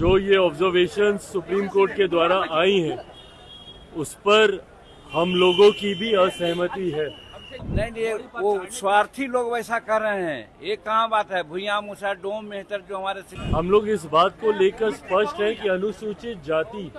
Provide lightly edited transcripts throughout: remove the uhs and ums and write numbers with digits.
जो ये observation supreme court के द्वारा आई हैं उस पर हम लोगों की भी असहमति है। नहीं, ये वो स्वार्थी लोग वैसा कर रहे हैं। ये कहाँ बात है? भुइयां मूसा डोम मेहतर जो हमारे हम लोग इस बात को लेकर स्पष्ट है कि अनुसूचित जाति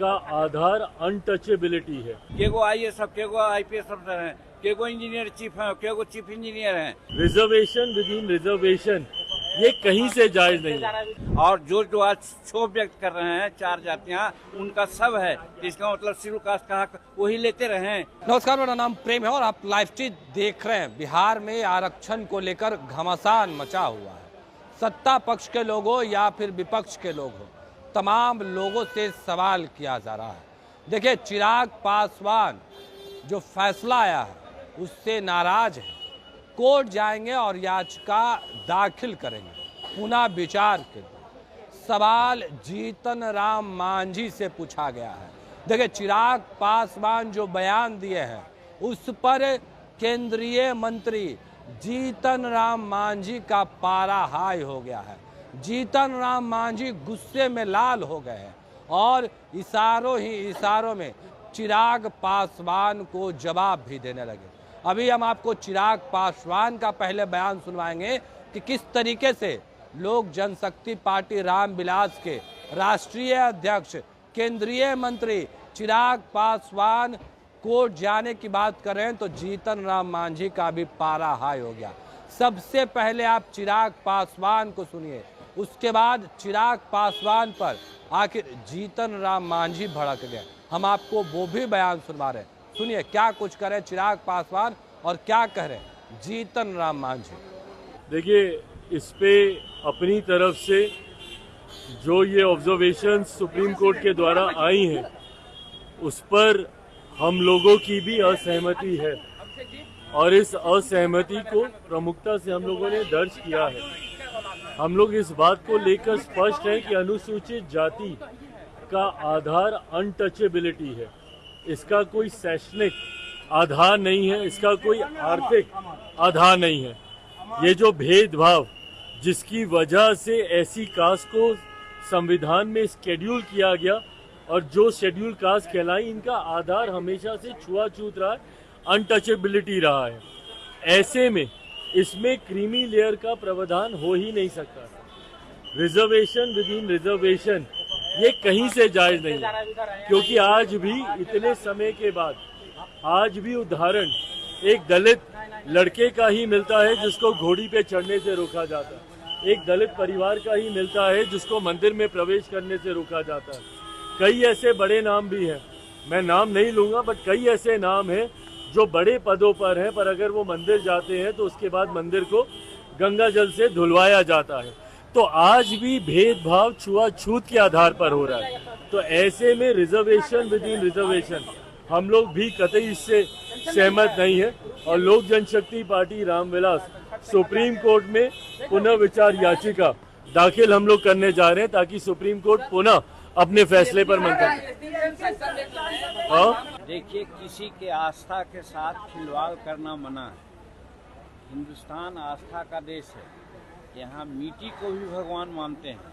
का आधार अनटचेबिलिटी है। केगो IAS सब, केगो IPS अफसर हैं, केगो इंजीनियर चीफ हैं, केगो चीफ इंजीनियर हैं। रिजर्वेशन विद इन रिजर्वेशन ये कहीं से जायज नहीं है। और जो आज क्षोभ व्यक्त कर रहे हैं 4 जातियां, उनका सब है। इसका मतलब शेड्यूल कास्ट का हक वही लेते रहे। नमस्कार, मेरा नाम प्रेम है और आप लाइव स्ट्रीट देख रहे हैं। बिहार में आरक्षण को लेकर घमासान मचा हुआ है। सत्ता पक्ष के लोग हो या फिर विपक्ष के लोग हो, तमाम लोगों से सवाल किया जा रहा है। देखिए, चिराग पासवान जो फैसला आया है उससे नाराज है, कोर्ट जाएंगे और याचिका दाखिल करेंगे पुनः विचार के लिए। सवाल जीतन राम मांझी से पूछा गया है। देखिए, चिराग पासवान जो बयान दिए हैं उस पर केंद्रीय मंत्री जीतन राम मांझी का पारा हाई हो गया है। जीतन राम मांझी गुस्से में लाल हो गए हैं और इशारों में चिराग पासवान को जवाब भी देने लगे। अभी हम आपको चिराग पासवान का पहले बयान सुनवाएंगे कि किस तरीके से लोक जनशक्ति पार्टी रामविलास के राष्ट्रीय अध्यक्ष केंद्रीय मंत्री चिराग पासवान कोर्ट जाने की बात कर रहे हैं तो जीतन राम मांझी का भी पारा हाई हो गया। सबसे पहले आप चिराग पासवान को सुनिए, उसके बाद चिराग पासवान पर आखिर जीतन राम मांझी भड़क गए। हम आपको वो भी बयान सुनवा रहे हैं। सुनिए क्या कुछ करे चिराग पासवान और क्या कह रहे जीतन राम मांझी। देखिए, इस पे अपनी तरफ से जो ये ऑब्जर्वेशन सुप्रीम कोर्ट के द्वारा आई हैं उस पर हम लोगों की भी असहमति है और इस असहमति को प्रमुखता से हम लोगों ने दर्ज किया है। हम लोग इस बात को लेकर स्पष्ट है कि अनुसूचित जाति का आधार अनटचेबिलिटी है। इसका कोई शैक्षणिक आधार नहीं है, इसका कोई आर्थिक आधार नहीं है। ये जो भेदभाव जिसकी वजह से ऐसी कास्ट को संविधान में शेड्यूल किया गया और जो शेड्यूल कास्ट कहलाई, इनका आधार हमेशा से छुआछूत रहा है, अनटचेबिलिटी रहा है। ऐसे में इसमें क्रीमी लेयर का प्रावधान हो ही नहीं सकता। रिजर्वेशन विद इन रिजर्वेशन ये कहीं से जायज नहीं है, क्योंकि आज भी इतने समय के बाद आज भी उदाहरण एक दलित लड़के का ही मिलता है जिसको घोड़ी पे चढ़ने से रोका जाता है। एक दलित परिवार का ही मिलता है जिसको मंदिर में प्रवेश करने से रोका जाता है। कई ऐसे बड़े नाम भी हैं, मैं नाम नहीं लूंगा, बट कई ऐसे नाम हैं जो बड़े पदों पर हैं, पर अगर वो मंदिर जाते हैं तो उसके बाद मंदिर को गंगा जल से धुलवाया जाता है। तो आज भी भेदभाव छुआछूत के आधार पर हो रहा है। तो ऐसे में रिजर्वेशन विद इन रिजर्वेशन हम लोग भी कतई इससे सहमत नहीं है और लोक जनशक्ति पार्टी रामविलास सुप्रीम कोर्ट में पुनः विचार याचिका दाखिल हम लोग करने जा रहे हैं ताकि सुप्रीम कोर्ट पुनः अपने फैसले पर मंथन करे। देखिए, किसी के आस्था के साथ खिलवाड़ करना मना है। हिंदुस्तान आस्था का देश है। यहाँ मिट्टी को भी भगवान मानते हैं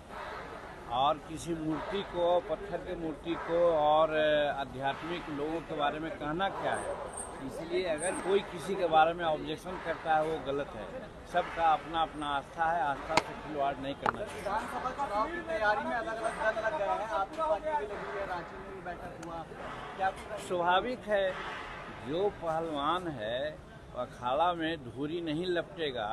और किसी मूर्ति को, पत्थर की मूर्ति को और आध्यात्मिक लोगों के बारे में कहना क्या है। इसलिए अगर कोई किसी के बारे में ऑब्जेक्शन करता है वो गलत है। सबका अपना अपना आस्था है, आस्था से खिलवाड़ नहीं करना चाहिए। विधानसभा चुनाव की तैयारी में अलग अलग दल लग गए हैं, आपकी पार्टी भी लगी है, रांची में भी बैठक हुआ, क्या स्वाभाविक है। जो पहलवान है अखाड़ा में धूरी नहीं लपटेगा,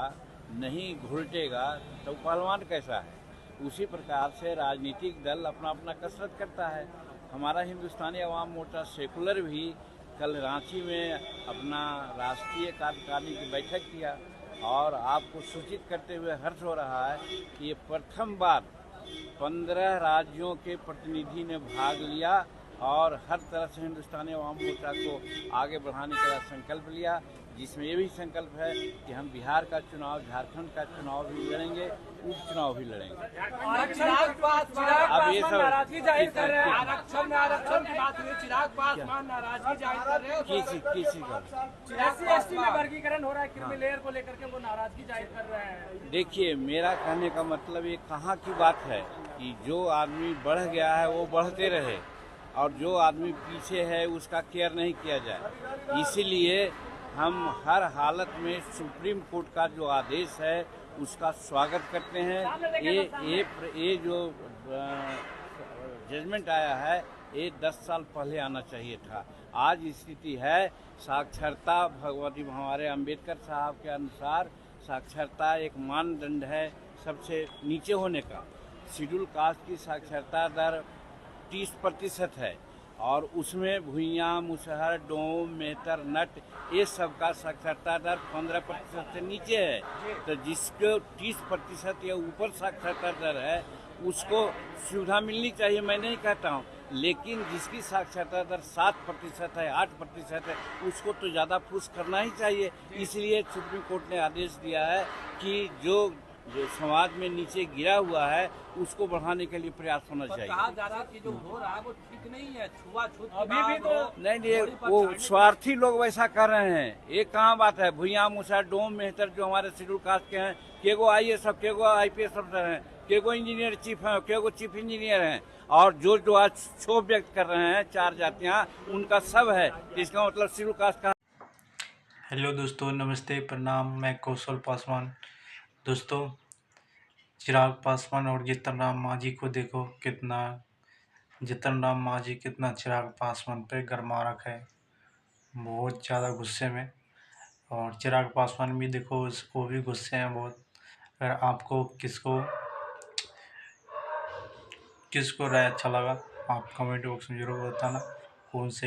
नहीं घुलटेगा तो पहलवान कैसा है। उसी प्रकार से राजनीतिक दल अपना अपना कसरत करता है। हमारा हिंदुस्तानी अवाम मोर्चा सेकुलर भी कल रांची में अपना राष्ट्रीय कार्यकारिणी की बैठक किया और आपको सूचित करते हुए हर्ष हो रहा है कि ये प्रथम बार 15 राज्यों के प्रतिनिधि ने भाग लिया और हर तरह से हिंदुस्तानी अवाम मोर्चा को आगे बढ़ाने का संकल्प लिया, जिसमें ये भी संकल्प है कि हम बिहार का चुनाव, झारखंड का चुनाव भी लड़ेंगे, उपचुनाव भी लड़ेंगे। ये पासवान सब नाराजगी जाहिर कर रहे हैं, आरक्षण में आरक्षण की बात हुई, चिराग पासवान नाराजगी जाहिर कर रहे हैं। किसी का SC/ST में वर्गीकरण हो रहा है, क्रीमी लेयर को लेकर के वो नाराजगी जाहिर कर रहे हैं। देखिए, मेरा कहने का मतलब ये कहाँ की बात है कि जो आदमी बढ़ गया है वो बढ़ते रहे और जो आदमी पीछे है उसका केयर नहीं किया जाए। इसीलिए हम हर हालत में सुप्रीम कोर्ट का जो आदेश है उसका स्वागत करते हैं। ये जो जजमेंट आया है ये 10 साल पहले आना चाहिए था। आज स्थिति है साक्षरता, भगवती हमारे अंबेडकर साहब के अनुसार साक्षरता एक मानदंड है सबसे नीचे होने का। शेड्यूल कास्ट की साक्षरता दर 30% है और उसमें भुइयाँ, मुसहर, डोम, मेहतर, नट ये सब का साक्षरता दर 15% से नीचे है। तो जिसको 30% या ऊपर साक्षरता दर है उसको सुविधा मिलनी चाहिए, मैं नहीं कहता हूँ, लेकिन जिसकी साक्षरता दर 7% है, 8% है, उसको तो ज़्यादा पुश करना ही चाहिए। इसलिए सुप्रीम कोर्ट ने आदेश दिया है कि जो समाज में नीचे गिरा हुआ है उसको बढ़ाने के लिए प्रयास होना चाहिए। कहा जा रहा है कि जो हो रहा है वो ठीक नहीं है, छुआछूत अभी भी तो नहीं, वो स्वार्थी लोग वैसा कर रहे हैं। ये कहाँ बात है? भुइयाँ, मुसहर, डोम, मेहतर जो हमारे शेड्यूल कास्ट के हैं, केगो IAS सब, केगो IPS अफसर हैं, केगो इंजीनियर चीफ हैं, केगो चीफ इंजीनियर हैं और जो आज क्षोभ व्यक्त कर रहे हैं 4 जातियाँ उनका सब है। इसका मतलब शेड्यूल कास्ट का। हेलो दोस्तों, नमस्ते, प्रणाम। मैं कौशल पासवान। दोस्तों, चिराग पासवान और जीतन राम मांझी को देखो, जीतन राम मांझी कितना चिराग पासवान पे गरमा रखा है, बहुत ज़्यादा गुस्से में। और चिराग पासवान भी देखो, उसको भी गुस्से हैं बहुत। अगर आपको किसको राय अच्छा लगा आप कमेंट बॉक्स में जरूर बताना, कौन सही